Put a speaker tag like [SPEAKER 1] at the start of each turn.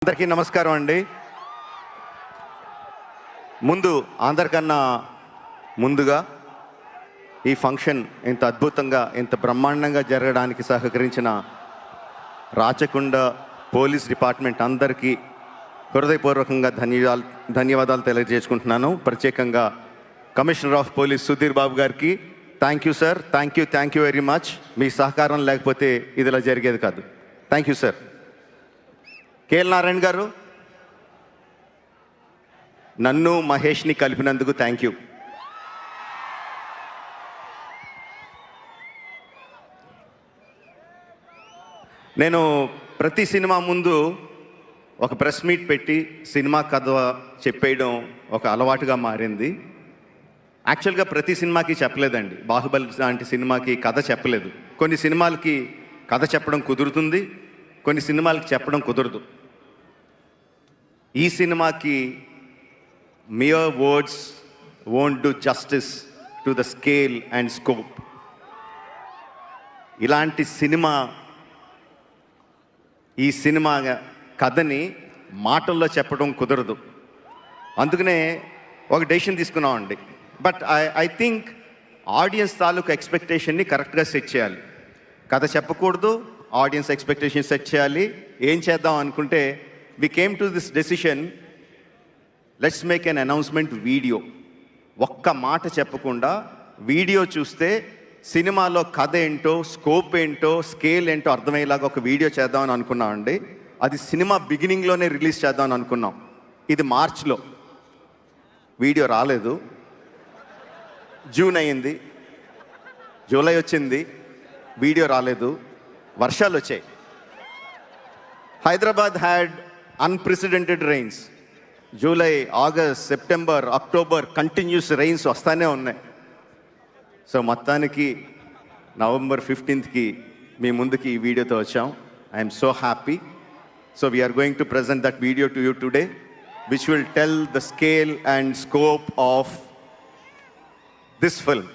[SPEAKER 1] అందరికీ నమస్కారం అండి. అందరికన్నా ముందుగా ఈ ఫంక్షన్ ఇంత అద్భుతంగా ఇంత బ్రహ్మాండంగా జరగడానికి సహకరించిన రాచకొండ పోలీస్ డిపార్ట్మెంట్ అందరికీ హృదయపూర్వకంగా ధన్యవాదాలు తెలియజేసుకుంటున్నాను. ప్రత్యేకంగా commissioner of police Sudheer Babu గారికి thank you sir. Thank you very much. మీ సహకారం లేకపోతే ఇదిలా జరిగేది కాదు. Thank you sir. KL Narayana garu, నన్ను మహేష్ని కలిపినందుకు థ్యాంక్ యూ. నేను ప్రతి సినిమా ముందు ఒక ప్రెస్ మీట్ పెట్టి సినిమా కథ చెప్పేయడం ఒక అలవాటుగా మారింది. యాక్చువల్గా ప్రతి సినిమాకి చెప్పలేదండి. బాహుబలి లాంటి సినిమాకి కథ చెప్పలేదు. కొన్ని సినిమాలకి కథ చెప్పడం కుదురుతుంది, కొన్ని సినిమాలకి చెప్పడం కుదరదు. ఈ సినిమాకి mere words won't do justice to the scale and scope. ఇలాంటి సినిమా, ఈ సినిమా కథని మాటల్లో చెప్పడం కుదరదు. అందుకనే ఒక డెసిషన్ తీసుకున్నామండి. బట్ ఐ థింక్ ఆడియన్స్ తాలూకు ఎక్స్పెక్టేషన్ని కరెక్ట్గా సెట్ చేయాలి. కథ చెప్పకూడదు, ఆడియన్స్ ఎక్స్పెక్టేషన్ సెట్ చేయాలి. ఏం చేద్దాం అనుకుంటే we came to this decision, let's make an announcement video. ఒక్క మాట చెప్పకుండా వీడియో చూస్తే సినిమాలో కథ ఏంటో, స్కోప్ ఏంటో, స్కేల్ ఏంటో అర్థమయ్యేలాగా ఒక వీడియో చేద్దామని అనుకున్నామండి. అది సినిమా బిగినింగ్లోనే రిలీజ్ చేద్దామని అనుకున్నాం. ఇది మార్చ్లో, వీడియో రాలేదు. జూన్ అయింది, జూలై వచ్చింది, వీడియో రాలేదు. వర్షాలు వచ్చాయి. Hyderabad had unprecedented rains. July, August, September, October continuous rains వస్తానే ఉన్నాయి. సో మొత్తానికి నవంబర్ 15కి మీ ముందుకి ఈ వీడియోతో వచ్చాం. I'm so happy. So we're going to present that video to you today, which will tell the scale and scope of this film.